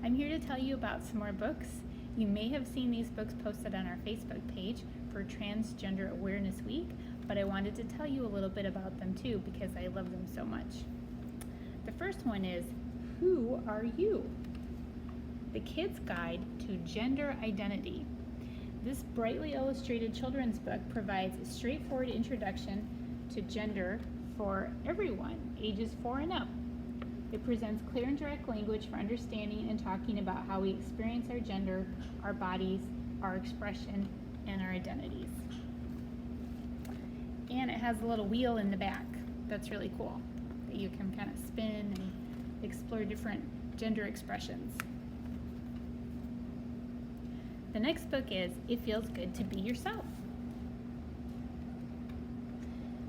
I'm here to tell you about some more books. You may have seen these books posted on our Facebook page for Transgender Awareness Week, but I wanted to tell you a little bit about them too because I love them so much. The first one is Who Are You? The Kid's Guide to Gender Identity. This brightly illustrated children's book provides a straightforward introduction to gender for everyone, ages 4 and up. It presents clear and direct language for understanding and talking about how we experience our gender, our bodies, our expression, and our identities. And it has a little wheel in the back that's really cool that you can kind of spin and explore different gender expressions. The next book is It Feels Good to Be Yourself.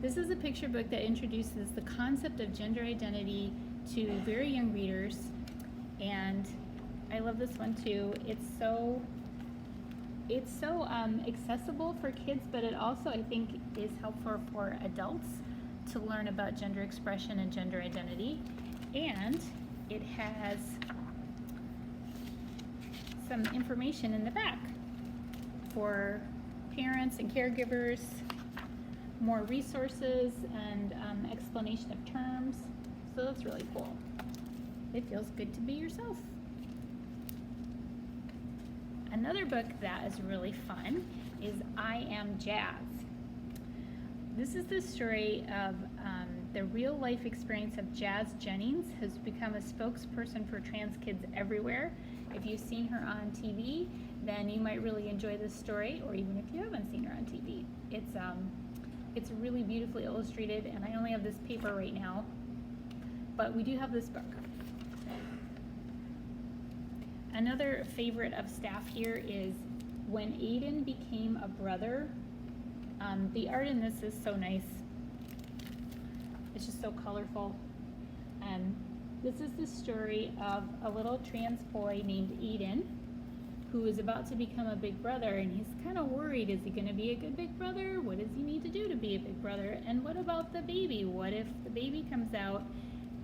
This is a picture book that introduces the concept of gender identity to very young readers, and I love this one too. It's so accessible for kids, but it also, I think, is helpful for adults to learn about gender expression and gender identity. And it has some information in the back for parents and caregivers, more resources and explanation of terms. So that's really cool. It feels good to be yourself. Another book that is really fun is I Am Jazz. This is the story of the real life experience of Jazz Jennings, who's become a spokesperson for trans kids everywhere. If you've seen her on TV, then you might really enjoy this story, or even if you haven't seen her on TV. It's really beautifully illustrated, and I only have this paper right now, but we do have this book. Another favorite of staff here is When Aiden Became a Brother. The art in this is so nice. It's just so colorful. This is the story of a little trans boy named Aiden who is about to become a big brother, and he's kind of worried. Is he going to be a good big brother? What does he need to do to be a big brother? And what about the baby? What if the baby comes out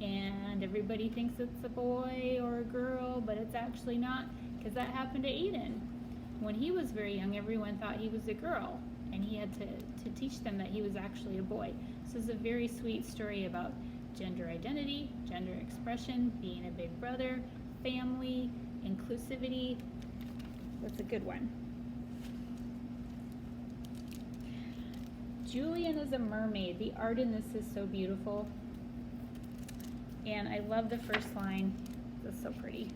and everybody thinks it's a boy or a girl, but it's actually not? Because that happened to Aiden. When he was very young, everyone thought he was a girl, and he had to teach them that he was actually a boy. So it's a very sweet story about gender identity, gender expression, being a big brother, family, inclusivity. That's a good one. Julian is a mermaid. The art in this is so beautiful. And I love the first line. It's so pretty.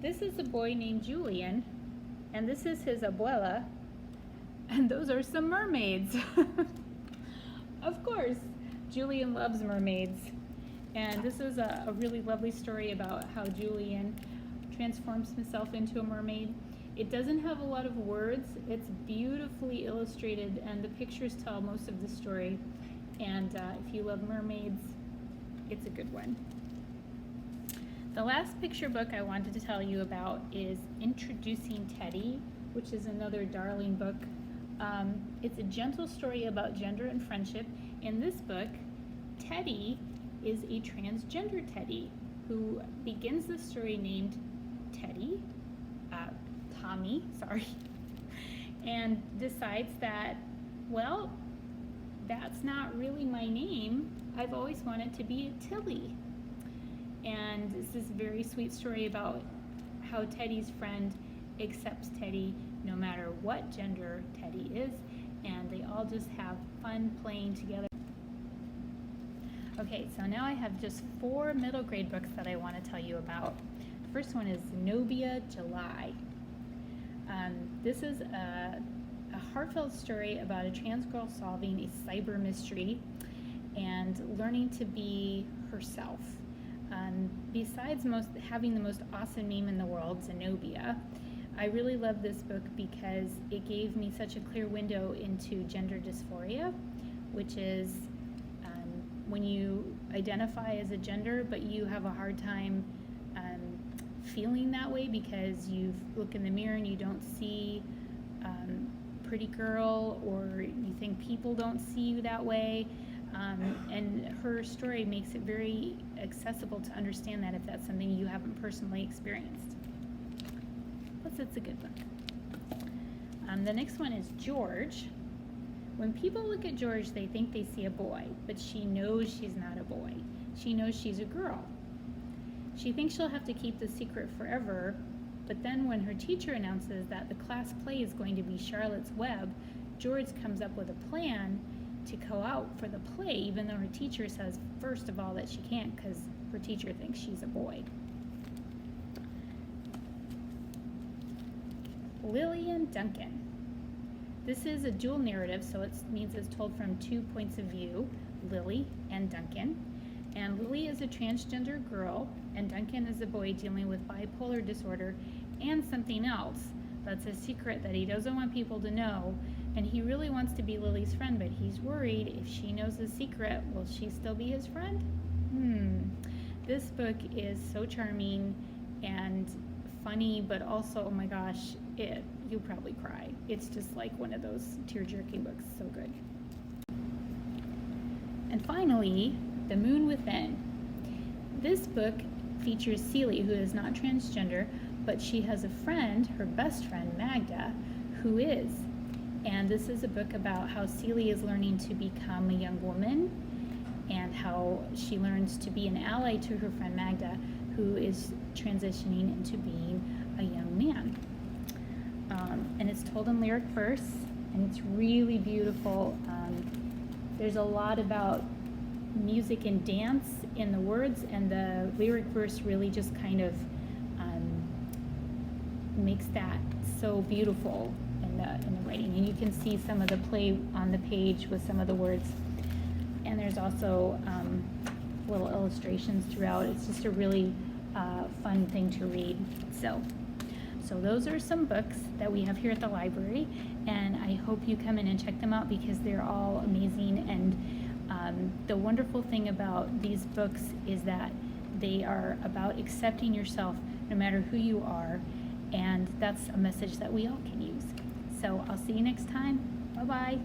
This is a boy named Julian, and this is his abuela, and those are some mermaids. Of course, Julian loves mermaids. And this is a really lovely story about how Julian transforms himself into a mermaid. It doesn't have a lot of words. It's beautifully illustrated, and the pictures tell most of the story. And if you love mermaids, it's a good one. The last picture book I wanted to tell you about is Introducing Teddy, which is another darling book. It's a gentle story about gender and friendship. In this book, Teddy is a transgender Teddy who begins the story named Tommy, and decides that, well, that's not really my name. I've always wanted to be a Tilly. And it's this very sweet story about how Teddy's friend accepts Teddy no matter what gender Teddy is, and they all just have fun playing together. Okay, so now I have just 4 middle grade books that I want to tell you about. The first one is Zenobia July. This is a heartfelt story about a trans girl solving a cyber mystery and learning to be herself. Besides having the most awesome name in the world, Zenobia, I really love this book because it gave me such a clear window into gender dysphoria, which is when you identify as a gender but you have a hard time feeling that way because you look in the mirror and you don't see pretty girl, or you think people don't see you that way. And her story makes it very accessible to understand that if that's something you haven't personally experienced. Plus, it's a good book. The next one is George. When people look at George, they think they see a boy, but she knows she's not a boy. She knows she's a girl. She thinks she'll have to keep the secret forever, but then when her teacher announces that the class play is going to be Charlotte's Web, George comes up with a plan to go out for the play, even though her teacher says, first of all, that she can't because her teacher thinks she's a boy. Lily and Duncan. This is a dual narrative, so it means it's told from 2 points of view, Lily and Duncan. And Lily is a transgender girl, and Duncan is a boy dealing with bipolar disorder and something else that's a secret that he doesn't want people to know. And he really wants to be Lily's friend, but he's worried if she knows the secret, will she still be his friend? This book is so charming and funny, but also, oh my gosh, you'll probably cry. It's just like one of those tear-jerking books, so good. And finally, The Moon Within. This book features Celie, who is not transgender, but she has a friend, her best friend, Magda, who is. And this is a book about how Celie is learning to become a young woman and how she learns to be an ally to her friend Magda, who is transitioning into being a young man. And it's told in lyric verse, and it's really beautiful. There's a lot about music and dance in the words, and the lyric verse really just kind of makes that so beautiful in the writing. And you can see some of the play on the page with some of the words. And there's also little illustrations throughout. It's just a really fun thing to read. So those are some books that we have here at the library, and I hope you come in and check them out because they're all amazing. And the wonderful thing about these books is that they are about accepting yourself no matter who you are, and that's a message that we all can use. So I'll see you next time. Bye-bye.